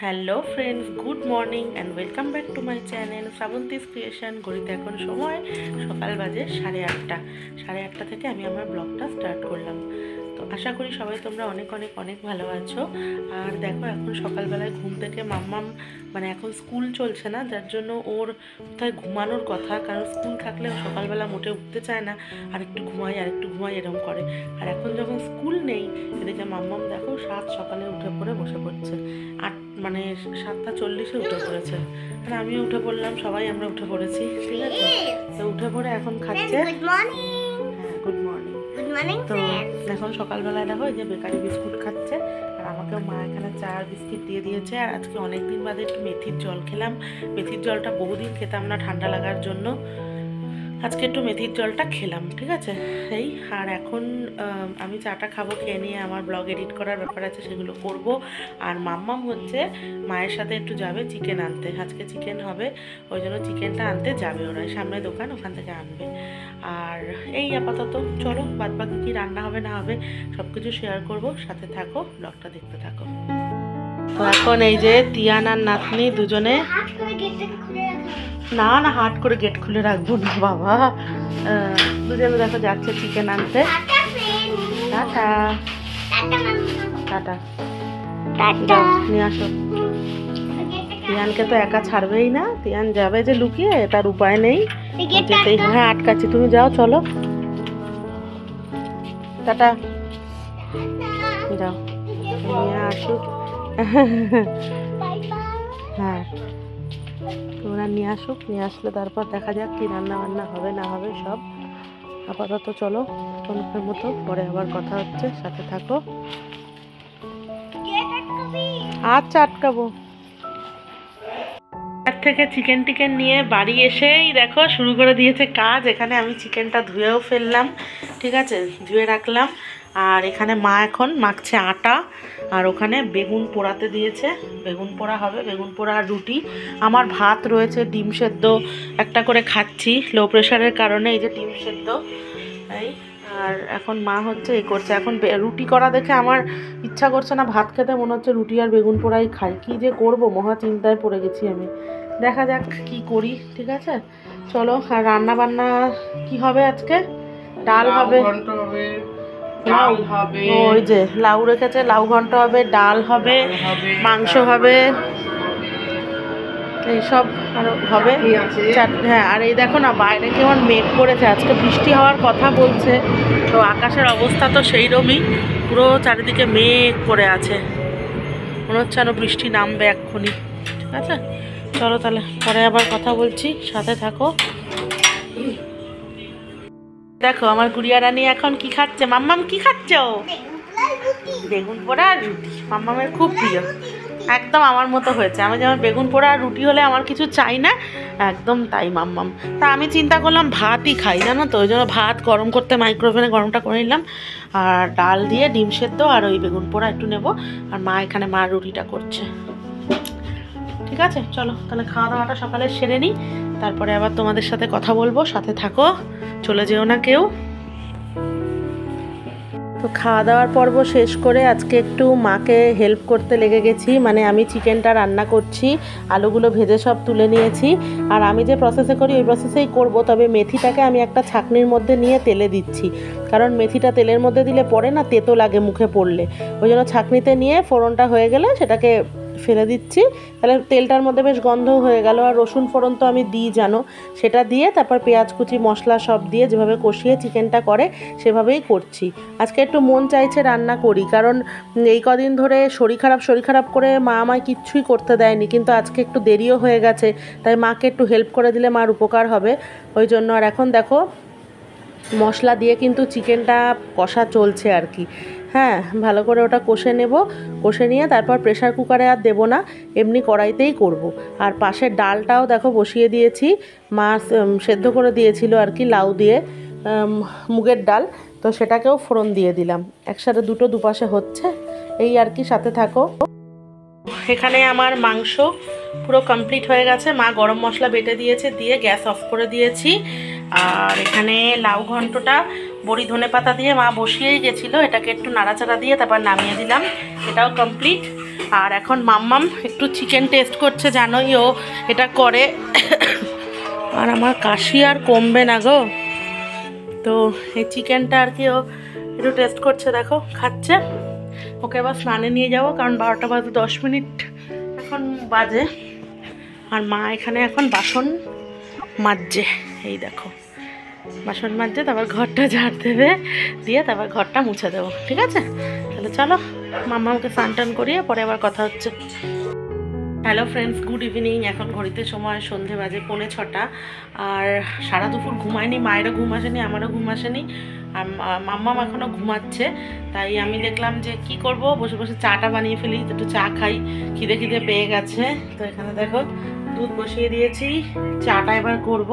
Hello friends, good morning and welcome back to my channel Shrabanti's creation. ঘড়িতে এখন সময় সকাল বাজে 8:30। 8:30 থেকে আমি আমার ব্লগটা স্টার্ট করলাম। তো আশা করি সবাই তোমরা অনেক অনেক অনেক ভালো আছো। আর দেখো, এখন সকালবেলায় ঘুম থেকে মাম্মাম মানে এখন স্কুল চলছে না, যার জন্য ওর কোথায় ঘুমানোর কথা, কারণ স্কুল থাকলে ও সকালবেলা মোটে উঠতে চায় না, আর একটু ঘুমাই এরকম করে। আর এখন যখন স্কুল নেই, এদিকে মাম্মাম দেখো সকালে উঠে পড়ে বসে পড়ছে। 7:40 উঠে পড়েছে, আর আমিও উঠে পড়লাম, সবাই আমরা উঠে পড়েছি। ঠিক আছে, তো উঠে পড়ে এখন খাচ্ছে। হ্যাঁ, গুড মর্নিং। তো এখন সকালবেলায় দেখো এই যে বেকারি বিস্কুট খাচ্ছে, আর আমাকেও মা এখানে চা আর বিস্কিট দিয়ে দিয়েছে। আর আজকে অনেক দিন বাদে একটু মেথির জল খেলাম। মেথির জলটা বহুদিন খেতাম না ঠান্ডা লাগার জন্য, আজকে একটু মেথির জলটা খেলাম। ঠিক আছে, এই আর এখন আমি চাটা খাবো, খেয়ে নিয়ে আমার ব্লগ এডিট করার ব্যাপার আছে, সেগুলো করব। আর মাম্মাম হচ্ছে মায়ের সাথে একটু যাবে চিকেন আনতে, আজকে চিকেন হবে, ওই জন্য চিকেনটা আনতে যাবে ওরা, সামনে দোকান, ওখান থেকে আনবে। আর এই আপাতত চলো, বাদবাকি কী রান্না হবে না হবে সব কিছু শেয়ার করবো, সাথে থাকো, ব্লগটা দেখতে থাকো। তো এখন এই যে তিয়ান আর নাতনি দুজনে, না না হাট করে গেট খুলে রাখবো না বাবা, দুজনে দেখো যাচ্ছে চিকেন আনতে। টাটা টাটা, নিয়ে আসো। তিয়ানকে তো একা ছাড়বেই না, তিয়ান যাবে যে লুকিয়ে, তার উপায় নেই, যেতেই। হ্যাঁ আটকাচ্ছি, তুমি যাও, চলো টাটা, যাও নিয়ে আসুক। হ্যাঁ ওরা নিয়ে আসুক, নিয়ে আসলে তারপর দেখা যাক কি রান্না বান্না হবে না হবে সব। আপাতত চলো তনকের মতো, পরে আবার কথা হচ্ছে, সাথে থাকো। আচ্ছা আটকাবো। তার থেকে চিকেন টিকেন নিয়ে বাড়ি এসেই দেখো শুরু করে দিয়েছে কাজ। এখানে আমি চিকেনটা ধুয়েও ফেললাম, ঠিক আছে, ধুয়ে রাখলাম। আর এখানে মা এখন মাখছে আটা, আর ওখানে বেগুন পোড়াতে দিয়েছে, বেগুন পোড়া হবে, বেগুন পোড়া আর রুটি। আমার ভাত রয়েছে, ডিম সেদ্ধ একটা করে খাচ্ছি লো প্রেশারের কারণে, এই যে ডিম সেদ্ধ এই। আর এখন মা হচ্ছে এই করছে, এখন রুটি করা দেখে আমার ইচ্ছা করছে না ভাত খেতে, মনে হচ্ছে রুটি আর বেগুন পোড়াই খাই। কি যে করব, মহা চিন্তায় পড়ে গেছি আমি, দেখা যাক কি করি। ঠিক আছে চলো। আর রান্না বান্না কি হবে আজকে? ডাল হবে, ওই যে লাউ রেখেছে, লাউ ঘন্ট হবে, ডাল হবে, মাংস হবে, এইসব আরো হবে। হ্যাঁ, আর এই দেখো না বাইরে কেমন মেঘ করেছে, আজকে বৃষ্টি হওয়ার কথা বলছে, তো আকাশের অবস্থা তো সেইরকমই, পুরো চারিদিকে মেঘ করে আছে, মনে হচ্ছে আরো বৃষ্টি নামবে এক্ষুনি। ঠিক আছে চলো তাহলে পরে আবার কথা বলছি, সাথে থাকো। দেখো আমার গুড়িয়া রানী এখন কি খাচ্ছে। মাম্মাম কি খাচ্ছ? বেগুন পোড়া আর রুটি, মাম্মামের খুব প্রিয়, একদম আমার মতো হয়েছে। আমি যেমন বেগুন পোড়া আর রুটি হলে আমার কিছু চাই না, একদম তাই মাম্মাম। তা আমি চিন্তা করলাম ভাতই খাই, জানো তো, ওই জন্য ভাত গরম করতে মাইক্রোওভেনে গরমটা করে নিলাম, আর ডাল দিয়ে ডিম সেদ্ধ আর ওই বেগুন পোড়া একটু নেব। আর মা এখানে মা রুটিটা করছে। ঠিক আছে চলো তাহলে খাওয়া দাওয়াটা সকালে সেরে নিই, তারপরে আবার তোমাদের সাথে কথা বলবো, সাথে থাকো, চলে যেও না কেউ। তো খাওয়া দাওয়ার পর্ব শেষ করে আজকে একটু মাকে হেল্প করতে লেগে গেছি, মানে আমি চিকেনটা রান্না করছি, আলুগুলো ভেজে সব তুলে নিয়েছি। আর আমি যে প্রসেসে করি ওই প্রসেসেই করব, তবে মেথিটাকে আমি একটা ছাঁকনির মধ্যে নিয়ে তেলে দিচ্ছি, কারণ মেথিটা তেলের মধ্যে দিলে পরে না তেতো লাগে মুখে পড়লে, ওই জন্য ছাঁকনিতে নিয়ে ফোড়নটা হয়ে গেলে সেটাকে ফেলে দিচ্ছি, তাহলে তেলটার মধ্যে বেশ গন্ধ হয়ে গেল। আর রসুন ফোড়ন তো আমি দিই জানো, সেটা দিয়ে তারপর পেঁয়াজ কুচি মশলা সব দিয়ে যেভাবে কষিয়ে চিকেনটা করে সেভাবেই করছি। আজকে একটু মন চাইছে রান্না করি, কারণ এই কদিন ধরে শরীর খারাপ করে মা আমায় কিচ্ছুই করতে দেয়নি, কিন্তু আজকে একটু দেরিও হয়ে গেছে, তাই মাকে একটু হেল্প করে দিলে মার উপকার হবে, ওই জন্য। আর এখন দেখো মশলা দিয়ে কিন্তু চিকেনটা কষা চলছে আর কি। হ্যাঁ ভালো করে ওটা কষে নেব, কষে নিয়ে তারপর প্রেশার কুকারে আর দেবো না, এমনি কড়াইতেই করব। আর পাশের ডালটাও দেখো বসিয়ে দিয়েছি, মা সেদ্ধ করে দিয়েছিল আর কি, লাউ দিয়ে মুগের ডাল, তো সেটাকেও ফোড়ন দিয়ে দিলাম, একসাথে দুপাশে হচ্ছে এই আর কি, সাথে থাকো। এখানে আমার মাংস পুরো কমপ্লিট হয়ে গেছে, মা গরম মশলা বেটে দিয়েছে, দিয়ে গ্যাস অফ করে দিয়েছি। আর এখানে লাউ ঘন্টটা বড়ি ধনে পাতা দিয়ে মা বসিয়েই গেছিলো, এটাকে একটু নাড়াচাড়া দিয়ে তারপর নামিয়ে দিলাম, এটাও কমপ্লিট। আর এখন মাম্মাম একটু চিকেন টেস্ট করছে, জানোই ও এটা করে। আর আমার কাশি আর কমবে না গো, তো এই চিকেনটা আর কি ও একটু টেস্ট করছে, দেখো খাচ্ছে। ওকে আবার স্নানে নিয়ে যাবো, কারণ 12টা বাজে 10 মিনিট এখন বাজে। আর মা এখানে এখন বাসন মাজছে, এই দেখো বাসন মাজছে, তারপর ঘরটা ঝাড় দেবে, দিয়ে তারপর ঘরটা মুছে দেবো। ঠিক আছে, তাহলে চলো মাম্মাকে স্নান টান করিয়ে পরে আবার কথা হচ্ছে। Hello friends, good evening. এখন ঘড়িতে সময় সন্ধে বাজে 5:45। আর সারা দুপুর ঘুমায়নি, মায়েরও ঘুম আসেনি, আমারও ঘুম আসেনি। আর মাম্মাম এখনও ঘুমাচ্ছে। তাই আমি দেখলাম যে কি করব, বসে বসে চাটা বানিয়ে ফেলি, একটু চা খাই, খিদে খিদে পেয়ে গেছে। তো এখানে দেখো দুধ বসিয়ে দিয়েছি, চাটা এবার করব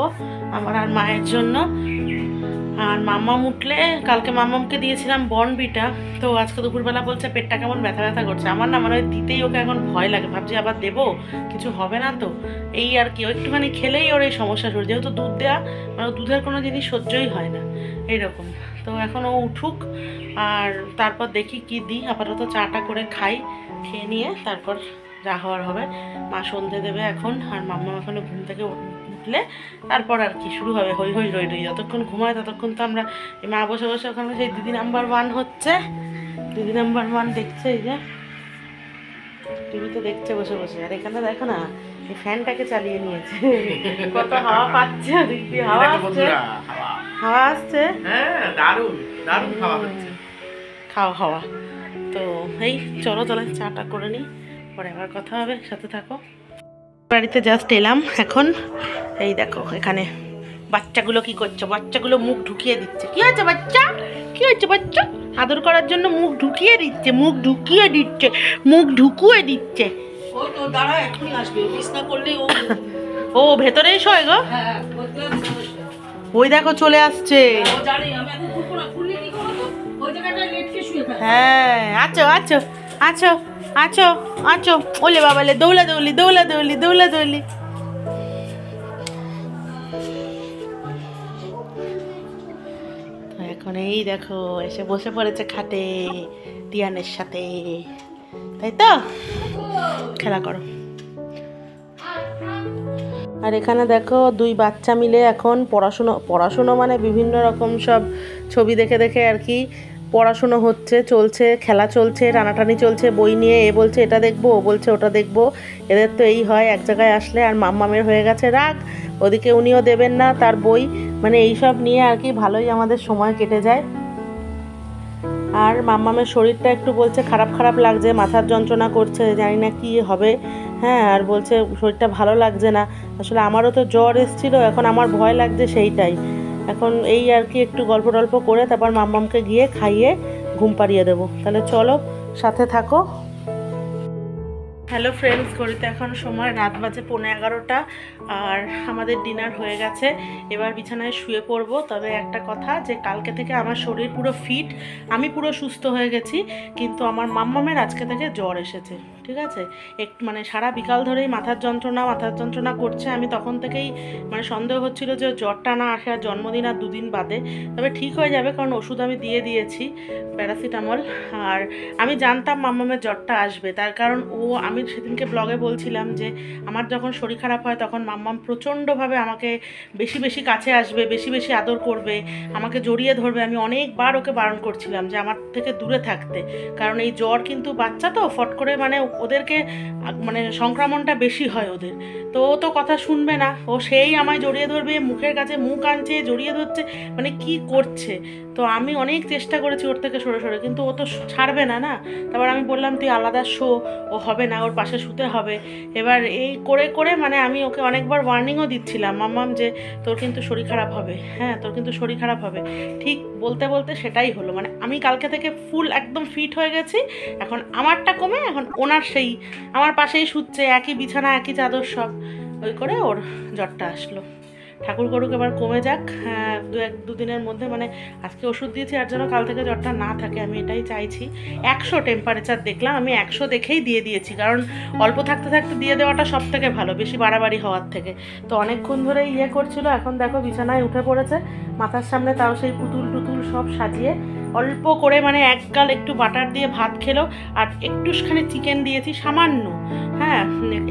আমার আর মায়ের জন্য। আর মাম্মাম উঠলে, কালকে মাম্মামকে দিয়েছিলাম বর্নভিটা, তো আজকে দুপুরবেলা বলছে পেটটা কেমন ব্যথা ব্যথা করছে। আমার না মানে দিতেই ওকে এখন ভয় লাগে, ভাবছি আবার দেবো, কিছু হবে না তো, এই আর কি। একটুখানি খেলেই ওর এই সমস্যা শুরু, যেহেতু দুধ দেওয়া, মানে দুধের কোনো জিনিস সহ্যই হয় না এইরকম। তো এখন ও উঠুক, আর তারপর দেখি কি দিই। আপাতত চাটা করে খাই, খেয়ে নিয়ে তারপর যা হওয়ার হবে। মা সন্ধে দেবে এখন, আর মাম্মাম এখনো ঘুম থেকে উঠলে তারপর আর কি শুরু হবে হই হই রই রই। যতক্ষণ ঘুমায় ততক্ষণ তো আমরা মা বসে বসে ওখানে সেই দিদি নাম্বার 1 হচ্ছে, দিদি নাম্বার 1 দেখছে, এই যে টিভিতে দেখছে বসে বসে। আর এখানে দেখো না, এই ফ্যানটাকে চালিয়ে নিয়েছে, কত হাওয়া পাচ্ছে, দিদি হাওয়া আসছে, হাওয়া আসছে, হ্যাঁ দারুণ দারুণ হাওয়া হচ্ছে, খাওয়া হাওয়া। তো এই চলো তাহলে চাটা করে নিই, পরে আবার কথা হবে, সাথে থাকো। বাড়িতে জাস্ট এলাম এখন, এই দেখো এখানে বাচ্চাগুলো কি করছে, বাচ্চাগুলো মুখ ঢুকিয়ে দিচ্ছে। কি হয়েছে বাচ্চা, কি হয়েছে বাচ্চা? আদর করার জন্য মুখ ঢুকিয়ে দিচ্ছে, মুখ ঢুকিয়ে দিচ্ছে, মুখ ঢুকুয়ে দিচ্ছে। ও ভেতরেই শোয় গো, ওই দেখো চলে আসছে। হ্যাঁ আছো আছো আছো আছো আছো, ওলে বাবালে দৌলা দৌলি দৌলা দৌলি দৌলা দৌলি। এখন এই দেখো এসে বসে পড়েছে খাটে টিয়ানের সাথে, তাই তো খেলা করো। আর এখানে দেখো দুই বাচ্চা মিলে এখন পড়াশুনো মানে বিভিন্ন রকম সব ছবি দেখে দেখে আর কি পড়াশুনো হচ্ছে, চলছে, খেলা চলছে, টানাটানি চলছে, বই নিয়ে এ বলছে এটা দেখবো, ও বলছে ওটা দেখবো। এদের তো এই হয় এক জায়গায় আসলে। আর মাম্মামের হয়ে গেছে রাগ, ওদিকে উনিও দেবেন না তার বই, মানে এইসব নিয়ে আর কি ভালোই আমাদের সময় কেটে যায়। আর মাম্মামের শরীরটা একটু বলছে খারাপ খারাপ লাগছে, মাথার যন্ত্রণা করছে, জানি না কি হবে। হ্যাঁ, আর বলছে শরীরটা ভালো লাগছে না। আসলে আমারও তো জ্বর এসেছিলো, এখন আমার ভয় লাগছে সেইটাই। এখন এই আর কি একটু গল্প টল্প করে তারপর মাম্মামকে গিয়ে খাইয়ে ঘুম পাড়িয়ে দেবো। তাহলে চলো সাথে থাকো। হ্যালো ফ্রেন্ডস, ঘড়িতে এখন সময় রাত বাজে 11:15, আর আমাদের ডিনার হয়ে গেছে। এবার বিছানায় শুয়ে পড়বো। তবে একটা কথা, যে কালকে থেকে আমার শরীর পুরো ফিট, আমি পুরো সুস্থ হয়ে গেছি, কিন্তু আমার মাম্মামের আজকে থেকে জ্বর এসেছে। ঠিক আছে, একটু মানে সারা বিকাল ধরেই মাথার যন্ত্রণা করছে। আমি তখন থেকেই মানে সন্দেহ হচ্ছিল যে জ্বরটা না আসে আর জন্মদিন আর 2 দিন বাদে, তবে ঠিক হয়ে যাবে, কারণ ওষুধ আমি দিয়ে দিয়েছি প্যারাসিটামল। আর আমি জানতাম মাম্মামের জ্বরটা আসবে, তার কারণ আমি সেদিনকে ব্লগে বলছিলাম যে আমার যখন শরীর খারাপ হয় তখন মাম্মাম প্রচণ্ডভাবে আমাকে বেশি বেশি কাছে আসবে, বেশি বেশি আদর করবে, আমাকে জড়িয়ে ধরবে। আমি অনেকবার ওকে বারণ করছিলাম যে আমার থেকে দূরে থাকতে, কারণ এই জ্বর কিন্তু বাচ্চা তো ফট করে মানে ওদেরকে মানে সংক্রমণটা বেশি হয় ওদের। তো ও তো কথা শুনবে না, ও সেই আমায় জড়িয়ে ধরবে, মুখের কাছে মুখ আনছে, জড়িয়ে ধরছে, মানে কি করছে। তো আমি অনেক চেষ্টা করেছি ওর থেকে সরে সরে, কিন্তু ও তো ছাড়বে না না। তারপর আমি বললাম তুই আলাদা শো, ও হবে না, ওর পাশে শুতে হবে। এবার এই করে করে মানে আমি ওকে অনেকবার ওয়ার্নিংও দিচ্ছিলাম, মাম্মাম যে তোর কিন্তু শরীর খারাপ হবে, হ্যাঁ তোর কিন্তু শরীর খারাপ হবে। ঠিক বলতে বলতে সেটাই হলো, মানে আমি কালকে থেকে ফুল একদম ফিট হয়ে গেছি। এখন আমারটা কমে এখন ওনার সেই আমার পাশেই শুচ্ছে, একই বিছানা একই চাদর সব, ওই করে ওর জ্বরটা আসলো। ঠাকুর করুক এবার কমে যাক, হ্যাঁ দুদিনের মধ্যে, মানে আজকে ওষুধ দিয়েছি আর যেন কাল থেকে জ্বরটা না থাকে, আমি এটাই চাইছি। 100 টেম্পারেচার দেখলাম, আমি 100 দেখেই দিয়ে দিয়েছি, কারণ অল্প থাকতে থাকতে দিয়ে দেওয়াটা সব থেকে ভালো, বেশি বাড়াবাড়ি হওয়ার থেকে। তো অনেকক্ষণ ধরে ইয়ে করছিল, এখন দেখো বিছানায় উঠে পড়েছে, মাথার সামনে তাও সেই পুতুল টুতুল সব সাজিয়ে অল্প করে, মানে এক গাল একটু বাটার দিয়ে ভাত খেলো, আর একটুখানি চিকেন দিয়েছি সামান্য, হ্যাঁ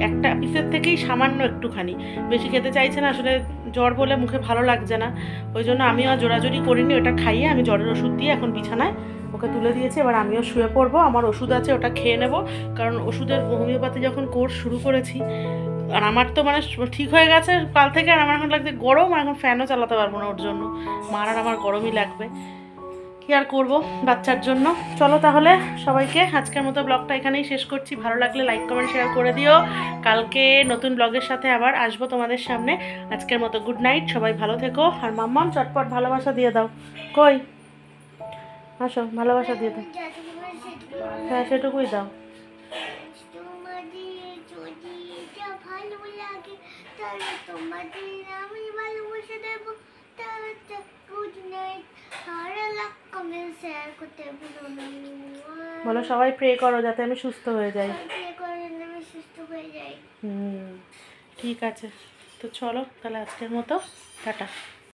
একটা পিসের থেকেই সামান্য একটুখানি, বেশি খেতে চাইছে না, আসলে জ্বর বলে মুখে ভালো লাগছে না, ওই জন্য আমিও জোরাজোরি করিনি, ওটা খাইয়ে আমি জ্বরের ওষুধ দিয়ে এখন বিছানায় ওকে তুলে দিয়েছি। এবার আমিও শুয়ে পড়বো, আমার ওষুধ আছে ওটা খেয়ে নেব, কারণ ওষুধের হোমিওপ্যাথি যখন কোর্স শুরু করেছি, আর আমার তো মানে ঠিক হয়ে গেছে কাল থেকে, আর আমার এখন লাগছে গরম, আর এখন ফ্যানও চালাতে পারবো না ওর জন্য, মার আর আমার গরমই লাগবে, কি আর করবো বাচ্চার জন্য। চলো তাহলে সবাইকে আজকের মতো ব্লগটা এখানেই শেষ করছি, ভালো লাগলে লাইক কমেন্ট শেয়ার করে দিও, কালকে নতুন ব্লগের সাথে আবার আসবো তোমাদের সামনে। আজকের মতো গুড নাইট, সবাই ভালো থেকো, আর মাম্মাম চটপট ভালোবাসা দিয়ে দাও, কই আসো ভালোবাসা দিয়ে দাও, হ্যাঁ সেটুকুই দাও। বলো সবাই প্রে করো যাতে আমি সুস্থ হয়ে যাই। ঠিক আছে, তো চলো তাহলে আজকের মতো টাটা।